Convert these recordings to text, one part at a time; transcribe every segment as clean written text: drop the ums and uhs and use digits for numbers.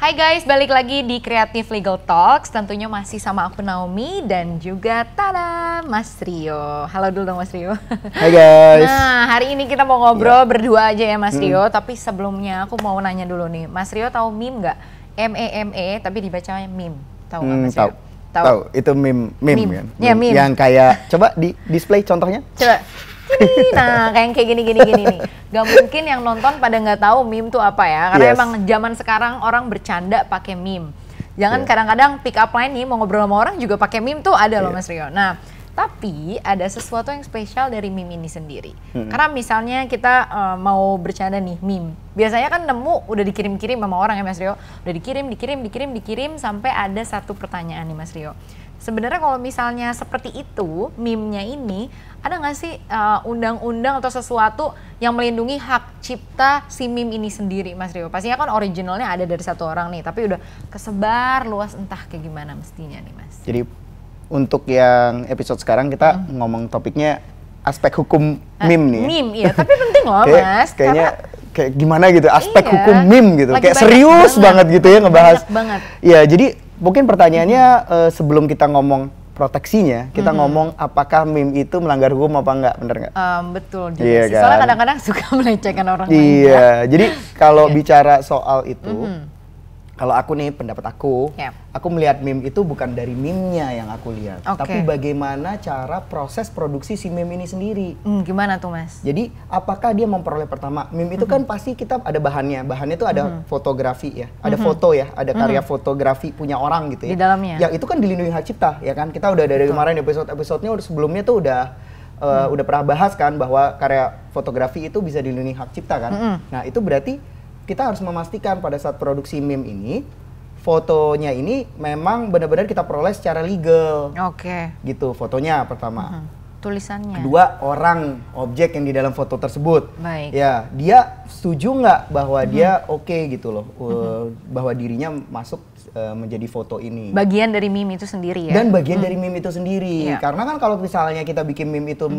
Hai guys, balik lagi di Creative Legal Talks. Tentunya masih sama aku Naomi dan juga tada Mas Rio. Halo dulu dong Mas Rio. Hai guys. Nah, hari ini kita mau ngobrol berdua aja ya Mas Rio. Tapi sebelumnya aku mau nanya dulu nih, Mas Rio tahu meme nggak? M-E-M-E tapi dibacanya meme. Tahu nggak Mas Rio? Tahu. Itu meme kan? Ya, meme. Yang kayak coba di display contohnya. Coba. Ini, nah kayak gini nih. Gak mungkin yang nonton pada nggak tahu meme tuh apa ya, karena emang zaman sekarang orang bercanda pakai meme. Jangan kadang-kadang pick up line nih mau ngobrol sama orang juga pakai meme tuh ada loh Mas Rio. Nah, tapi ada sesuatu yang spesial dari meme ini sendiri. Karena misalnya kita mau bercanda nih meme, biasanya kan nemu udah dikirim-kirim sama orang ya Mas Rio, udah dikirim sampai ada satu pertanyaan nih Mas Rio. Sebenarnya kalau misalnya seperti itu, meme-nya ini, ada nggak sih undang-undang atau sesuatu yang melindungi hak cipta si meme ini sendiri, Mas Rio? Pastinya kan originalnya ada dari satu orang nih, tapi udah kesebar luas entah kayak gimana mestinya nih, Mas. Jadi untuk yang episode sekarang kita ngomong topiknya aspek hukum meme nih. Meme, iya, tapi penting loh, Mas. Kayaknya kayak gimana gitu, aspek Iya, hukum meme gitu. Kayak serius banget gitu ya ngebahas. Iya, jadi mungkin pertanyaannya sebelum kita ngomong proteksinya, kita ngomong apakah meme itu melanggar hukum apa enggak, bener nggak? Betul juga sih, soalnya kadang-kadang suka melecehkan orang lain. Iya, jadi kalau bicara soal itu, kalau aku nih pendapat aku melihat meme itu bukan dari meme-nya yang aku lihat, tapi bagaimana cara proses produksi si meme ini sendiri. Gimana tuh Mas? Jadi apakah dia memperoleh pertama, meme itu kan pasti kita ada bahannya itu ada fotografi ya, ada foto ya, ada karya fotografi punya orang gitu ya. Di dalamnya? Ya itu kan dilindungi hak cipta ya kan, kita udah dari kemarin episode-episodenya sebelumnya tuh udah pernah bahas kan bahwa karya fotografi itu bisa dilindungi hak cipta kan. Nah itu berarti kita harus memastikan pada saat produksi meme ini, fotonya ini memang benar-benar kita peroleh secara legal. Gitu, fotonya pertama. Tulisannya. Kedua, orang, objek yang di dalam foto tersebut. Baik. Ya, dia setuju nggak bahwa dia gitu loh, bahwa dirinya masuk menjadi foto ini. Bagian dari meme itu sendiri ya? Dan bagian dari meme itu sendiri. Karena kan kalau misalnya kita bikin meme itu,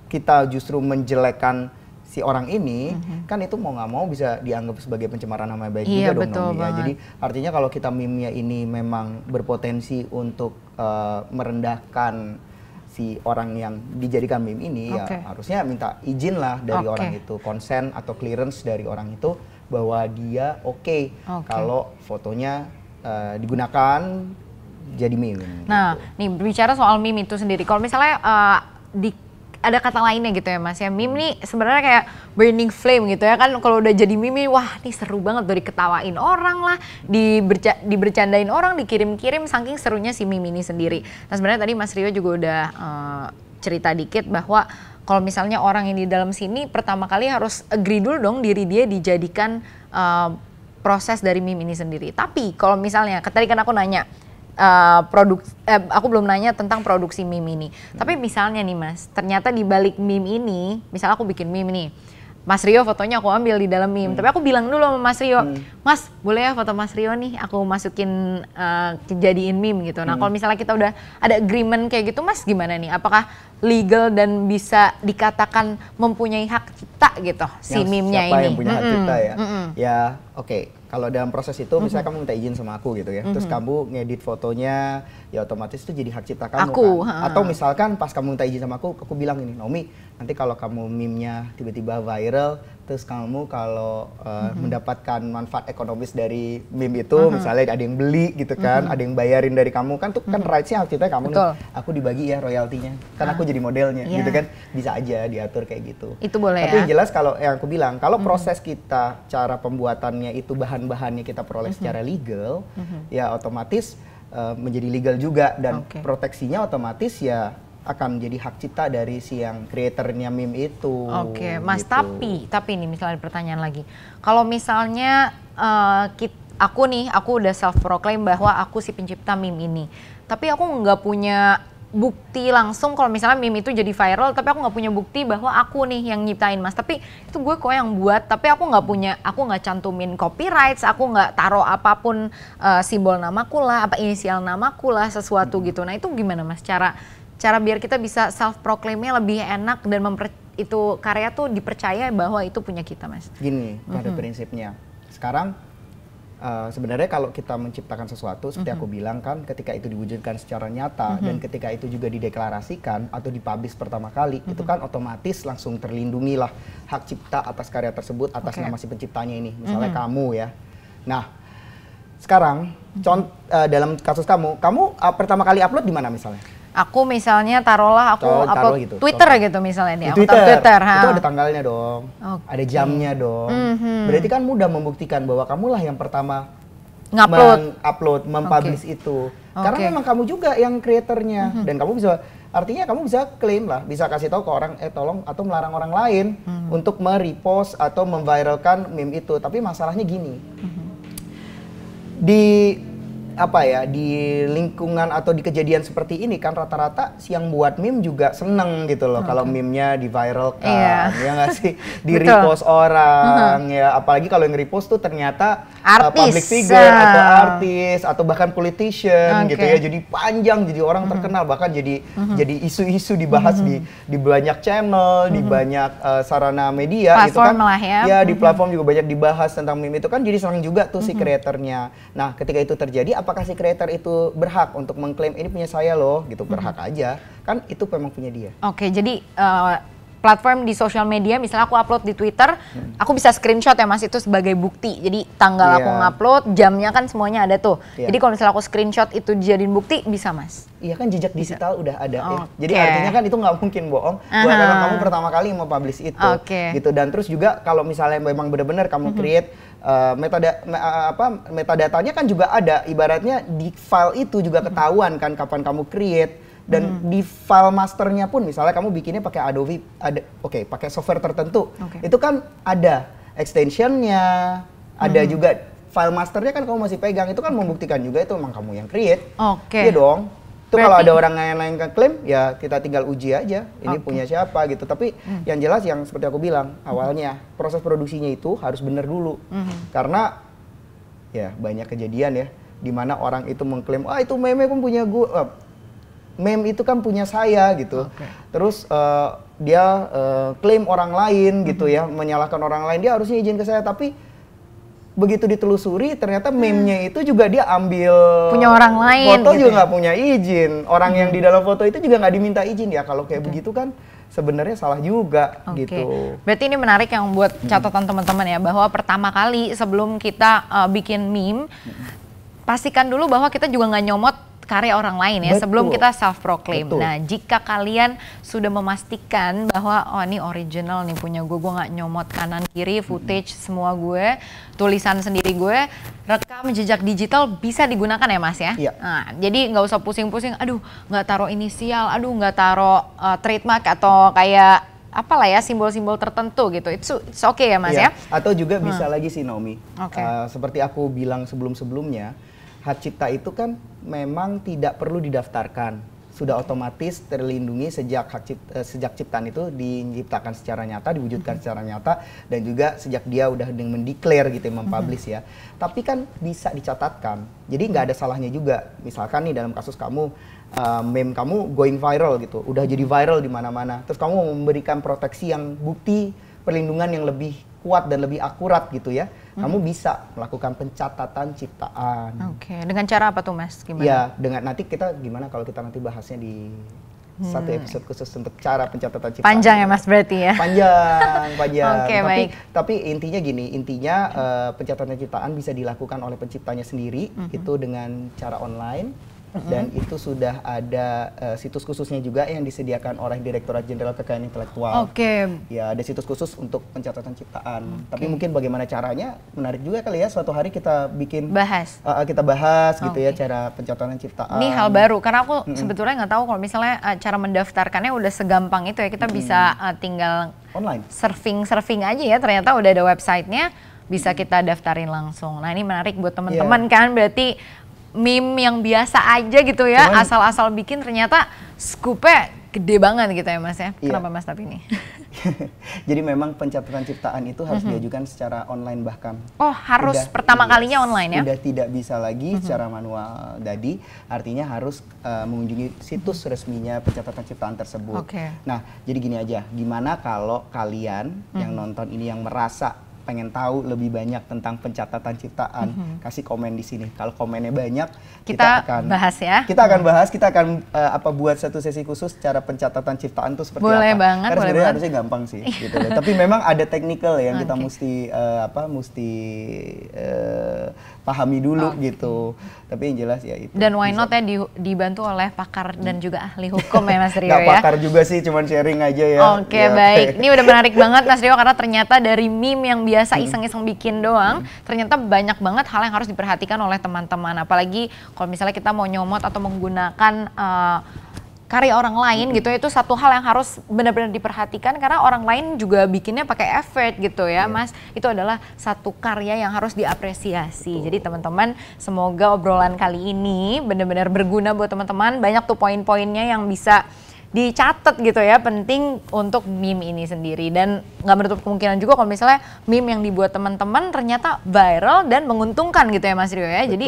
kita justru menjelekkan si orang ini, kan itu mau nggak mau bisa dianggap sebagai pencemaran nama baik juga dong. Ya. Jadi artinya kalau kita meme-nya ini memang berpotensi untuk merendahkan si orang yang dijadikan meme ini, ya harusnya minta izin lah dari orang itu, konsen atau clearance dari orang itu bahwa dia kalau fotonya digunakan jadi meme. Nah, nih berbicara soal meme itu sendiri, kalau misalnya ada kata lainnya gitu ya Mas ya, meme nih sebenarnya kayak burning flame gitu ya kan, kalau udah jadi meme wah nih seru banget, tuh diketawain orang lah, dibercandain orang, dikirim-kirim, saking serunya si meme ini sendiri. Nah sebenarnya tadi Mas Rio juga udah cerita dikit bahwa kalau misalnya orang yang di dalam sini pertama kali harus agree dulu dong diri dia dijadikan proses dari meme ini sendiri. Tapi kalau misalnya tadi kan aku nanya aku belum nanya tentang produksi meme ini. Tapi misalnya nih Mas, ternyata di balik meme ini, misalnya aku bikin meme nih, Mas Rio fotonya aku ambil di dalam meme, tapi aku bilang dulu sama Mas Rio, Mas boleh ya foto Mas Rio nih aku masukin jadiin meme gitu. Nah kalau misalnya kita udah ada agreement kayak gitu Mas, gimana nih? Apakah legal dan bisa dikatakan mempunyai hak cipta gitu si meme-nya ini? Siapa yang punya hak cipta ya? Ya kalau dalam proses itu misalnya kamu minta izin sama aku gitu ya, terus kamu ngedit fotonya, ya otomatis itu jadi hak cipta kamu kan. Atau misalkan pas kamu minta izin sama aku bilang ini, Naomi, nanti kalau kamu meme-nya tiba-tiba viral, terus kamu kalau mendapatkan manfaat ekonomis dari meme itu, misalnya ada yang beli gitu kan, ada yang bayarin dari kamu, kan tuh kan rights-nya hak cipta kamu nih, aku dibagi ya royaltinya, kan aku jadi modelnya gitu kan, bisa aja diatur kayak gitu. Itu boleh. Tapi yang jelas kalau yang aku bilang, kalau proses kita, cara pembuatannya itu bahan-bahannya kita peroleh secara legal, ya otomatis menjadi legal juga, dan proteksinya otomatis ya akan jadi hak cipta dari si yang kreatornya meme itu. Mas, gitu. tapi ini misalnya pertanyaan lagi, kalau misalnya aku udah self proclaim bahwa aku si pencipta meme ini, tapi aku nggak punya bukti langsung kalau misalnya meme itu jadi viral, tapi aku nggak punya bukti bahwa aku nih yang nyiptain Mas, tapi itu gue kok yang buat, tapi aku nggak cantumin copyright, aku nggak taruh apapun simbol namaku lah, apa inisial namaku lah, sesuatu gitu. Nah itu gimana Mas cara biar kita bisa self proclaimnya lebih enak dan itu karya tuh dipercaya bahwa itu punya kita Mas? Gini pada prinsipnya, sekarang sebenarnya kalau kita menciptakan sesuatu seperti aku bilang kan, ketika itu diwujudkan secara nyata dan ketika itu juga dideklarasikan atau dipublish pertama kali, itu kan otomatis langsung terlindungi lah hak cipta atas karya tersebut atas nama si penciptanya ini, misalnya kamu ya. Nah, sekarang dalam kasus kamu pertama kali upload di mana misalnya? Aku misalnya taruhlah aku upload gitu, Twitter gitu misalnya nih. Di Aku Twitter. Itu ada tanggalnya dong, ada jamnya dong. Berarti kan mudah membuktikan bahwa kamulah yang pertama mengupload, mempublish itu. Karena memang kamu juga yang kreatornya dan kamu bisa, artinya kamu bisa klaim lah, bisa kasih tahu ke orang tolong atau melarang orang lain untuk merepost atau memviralkan meme itu. Tapi masalahnya gini. Di lingkungan atau di kejadian seperti ini kan rata-rata si yang buat meme juga seneng gitu loh kalau meme-nya diviralkan, ya nggak sih, di repost orang ya, apalagi kalau yang repost tuh ternyata public figure atau artis atau bahkan politician gitu ya, jadi panjang, jadi orang terkenal, bahkan jadi isu-isu dibahas di banyak channel, di banyak sarana media platform gitu kan lah ya, di platform juga banyak dibahas tentang meme itu kan, jadi senang juga tuh si kreatornya. Nah ketika itu terjadi, apakah si kreator itu berhak untuk mengklaim ini punya saya loh gitu? Berhak aja, kan itu memang punya dia. Oke, jadi platform di sosial media, misalnya aku upload di Twitter, aku bisa screenshot ya Mas, itu sebagai bukti. Jadi tanggal aku ngupload, jamnya kan semuanya ada tuh. Jadi kalau misalnya aku screenshot itu dijadiin bukti, bisa Mas? Iya kan, jejak digital udah ada ya. Jadi artinya kan itu nggak mungkin bohong. Buat kamu pertama kali mau publish itu, gitu. Dan terus juga kalau misalnya memang benar-benar kamu create metadatanya kan juga ada. Ibaratnya di file itu juga ketahuan kan kapan kamu create. Dan di file masternya pun, misalnya kamu bikinnya pakai Adobe, pakai software tertentu, itu kan ada extensionnya, ada juga file masternya kan kamu masih pegang, itu kan membuktikan juga itu memang kamu yang create. Iya dong. Itu kalau ada orang yang klaim, ya kita tinggal uji aja, ini punya siapa gitu. Tapi yang jelas yang seperti aku bilang awalnya, proses produksinya itu harus benar dulu, karena ya banyak kejadian ya, dimana orang itu mengklaim, itu meme pun punya gue. Meme itu kan punya saya gitu. Terus dia klaim orang lain gitu ya, menyalahkan orang lain, dia harusnya izin ke saya, tapi begitu ditelusuri ternyata meme-nya itu juga dia ambil punya orang lain, foto gitu juga nggak punya izin, orang yang di dalam foto itu juga nggak diminta izin ya. Kalau kayak begitu kan sebenarnya salah juga gitu. Berarti ini menarik yang buat catatan teman-teman ya, bahwa pertama kali sebelum kita bikin meme, pastikan dulu bahwa kita juga nggak nyomot karya orang lain ya, sebelum kita self-proclaim. Nah, jika kalian sudah memastikan bahwa ini original nih punya gue nggak nyomot kanan kiri, footage semua gue, tulisan sendiri gue, rekam jejak digital bisa digunakan ya Mas ya? Nah, jadi nggak usah pusing-pusing, aduh nggak taruh inisial, aduh nggak taruh trademark atau kayak apalah ya, simbol-simbol tertentu gitu. It's okay ya Mas ya? Atau juga bisa lagi sih Naomi, seperti aku bilang sebelum-sebelumnya, hak cipta itu kan memang tidak perlu didaftarkan, sudah otomatis terlindungi sejak sejak ciptaan itu diciptakan secara nyata, diwujudkan secara nyata, dan juga sejak dia udah mendeklar gitu, mempublish ya. Tapi kan bisa dicatatkan, jadi nggak ada salahnya juga. Misalkan nih dalam kasus kamu, meme kamu going viral gitu, udah jadi viral di mana-mana, terus kamu memberikan proteksi yang bukti perlindungan yang lebih kuat dan lebih akurat gitu ya, kamu bisa melakukan pencatatan ciptaan. Dengan cara apa tuh Mas? Gimana? Ya, dengan nanti kita gimana kalau kita nanti bahasnya di satu episode khusus untuk cara pencatatan ciptaan. Panjang ya Mas berarti ya? Panjang. Tapi intinya gini, pencatatan ciptaan bisa dilakukan oleh penciptanya sendiri, itu dengan cara online. Dan itu sudah ada situs khususnya juga yang disediakan oleh Direktorat Jenderal Kekayaan Intelektual. Ya, ada situs khusus untuk pencatatan ciptaan. Tapi mungkin bagaimana caranya menarik juga kali ya, suatu hari kita kita bahas gitu ya, cara pencatatan ciptaan. Ini hal baru karena aku sebetulnya nggak tahu kalau misalnya cara mendaftarkannya udah segampang itu ya. Kita bisa tinggal online surfing aja ya, ternyata udah ada websitenya, bisa kita daftarin langsung. Nah, ini menarik buat teman-teman kan, berarti meme yang biasa aja gitu ya, asal-asal bikin ternyata scoop-nya gede banget gitu ya Mas ya. Kenapa Mas tapi ini? Jadi memang pencatatan ciptaan itu harus diajukan secara online bahkan. Harus pertama kalinya online ya? Sudah tidak bisa lagi secara manual tadi, artinya harus mengunjungi situs resminya pencatatan ciptaan tersebut. Nah, jadi gini aja, gimana kalau kalian yang nonton ini yang merasa pengen tahu lebih banyak tentang pencatatan ciptaan, kasih komen di sini. Kalau komennya banyak, kita akan bahas ya. Kita akan bahas, kita akan buat satu sesi khusus cara pencatatan ciptaan itu seperti boleh apa. Banget, karena sebenarnya harusnya gampang sih gitu loh. Tapi memang ada teknikal yang kita mesti pahami dulu gitu. Tapi yang jelas ya itu. Dan why not ya dibantu oleh pakar dan juga ahli hukum ya Mas Rio ya. Gak pakar juga sih, cuman sharing aja ya. Oke, baik. Ini udah menarik banget Mas Rio, karena ternyata dari meme yang biasa iseng-iseng bikin doang, ternyata banyak banget hal yang harus diperhatikan oleh teman-teman. Apalagi kalau misalnya kita mau nyomot atau menggunakan karya orang lain gitu, itu satu hal yang harus benar-benar diperhatikan, karena orang lain juga bikinnya pakai effort gitu ya Mas. Itu adalah satu karya yang harus diapresiasi. Jadi teman-teman, semoga obrolan kali ini benar-benar berguna buat teman-teman. Banyak tuh poin-poinnya yang bisa dicatat gitu ya, penting untuk meme ini sendiri. Dan nggak menutup kemungkinan juga kalau misalnya meme yang dibuat teman-teman ternyata viral dan menguntungkan gitu ya Mas Rio ya. Betul. Jadi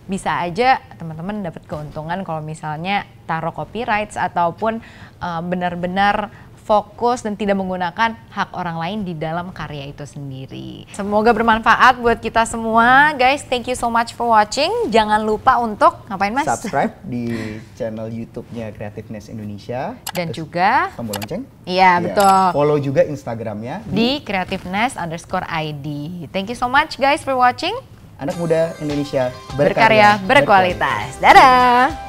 bisa aja teman-teman dapat keuntungan kalau misalnya taruh copyright ataupun benar-benar fokus dan tidak menggunakan hak orang lain di dalam karya itu sendiri. Semoga bermanfaat buat kita semua. Guys, thank you so much for watching. Jangan lupa untuk ngapain Mas? Subscribe di channel YouTube-nya Creativeness Indonesia. Dan juga tombol lonceng. Iya, betul. Follow juga Instagramnya di creativeness_id. Thank you so much guys for watching. Anak muda Indonesia berkarya berkualitas. Dadah!